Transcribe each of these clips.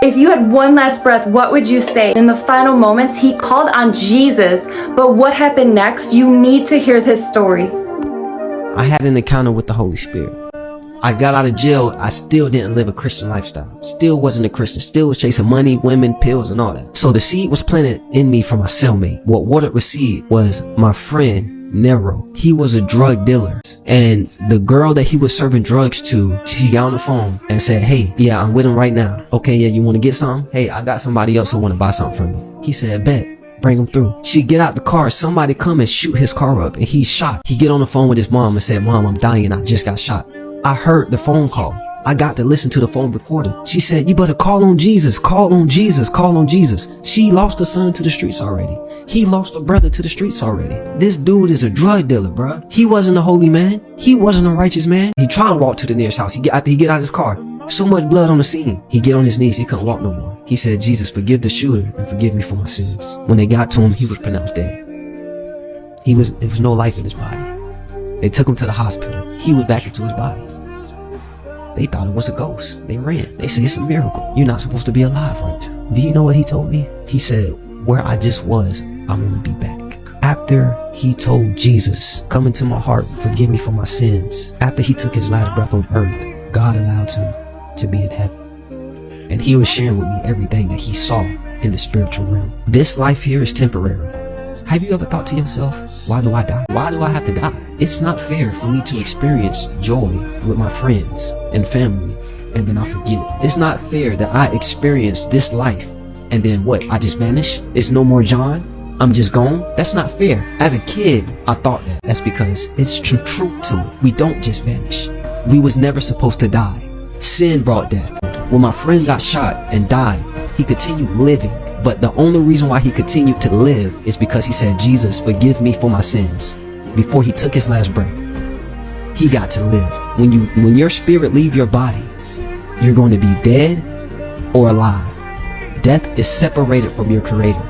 If you had one last breath, what would you say? In the final moments, he called on Jesus, but what happened next? You need to hear this story. I had an encounter with the Holy Spirit. I got out of jail. I still didn't live a Christian lifestyle. Still wasn't a Christian. Still was chasing money, women, pills, and all that. So the seed was planted in me from my cellmate. What watered the seed was my friend, Nero. He was a drug dealer. And the girl that he was serving drugs to, she got on the phone and said, hey, yeah, I'm with him right now. Okay, yeah, you want to get something? Hey, I got somebody else who want to buy something from me. He said, bet. Bring him through. She get out the car. Somebody come and shoot his car up and he's shot. He get on the phone with his mom and said, Mom, I'm dying. I just got shot. I heard the phone call. I got to listen to the phone recording. She said, you better call on Jesus. Call on Jesus. Call on Jesus. She lost a son to the streets already. He lost a brother to the streets already. This dude is a drug dealer, bruh. He wasn't a holy man. He wasn't a righteous man. He tried to walk to the nearest house. After he get out of his car. So much blood on the scene. He get on his knees. He couldn't walk no more. He said, Jesus, forgive the shooter and forgive me for my sins. When they got to him, he was pronounced dead. There was no life in his body. They took him to the hospital. He was back into his body. They thought it was a ghost. They ran. They said, it's a miracle. You're not supposed to be alive right now. Do you know what he told me? He said, where I just was, I'm going to be back. After he told Jesus, come into my heart, forgive me for my sins. After he took his last breath on earth, God allowed him to be in heaven. And he was sharing with me everything that he saw in the spiritual realm. This life here is temporary. Have you ever thought to yourself, why do I die? Why do I have to die? It's not fair for me to experience joy with my friends and family and then I forget it. It's not fair that I experience this life and then what? I just vanish? It's no more John? I'm just gone? That's not fair. As a kid, I thought that. That's because it's true truth to it. We don't just vanish. We was never supposed to die. Sin brought death. When my friend got shot and died, he continued living. But the only reason why he continued to live is because he said, Jesus, forgive me for my sins. Before he took his last breath, he got to live. When your spirit leave your body, you're going to be dead or alive. Death is separated from your creator.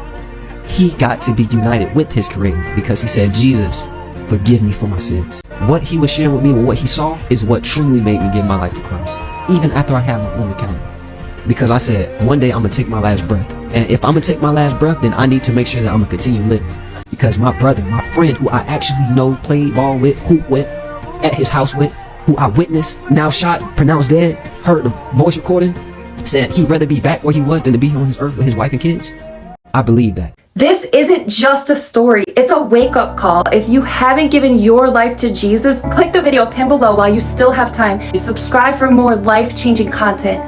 He got to be united with his creator because he said, Jesus, forgive me for my sins. What he was sharing with me and what he saw is what truly made me give my life to Christ. Even after I had my own encounter. Because I said, one day I'm going to take my last breath. And if I'm going to take my last breath, then I need to make sure that I'm going to continue living. Because my brother, my friend who I actually know, played ball with, hooped with, at his house with, who I witnessed, now shot, pronounced dead, heard the voice recording, said he'd rather be back where he was than to be on his earth with his wife and kids. I believe that. This isn't just a story, it's a wake-up call. If you haven't given your life to Jesus, click the video pinned below while you still have time. Subscribe for more life-changing content.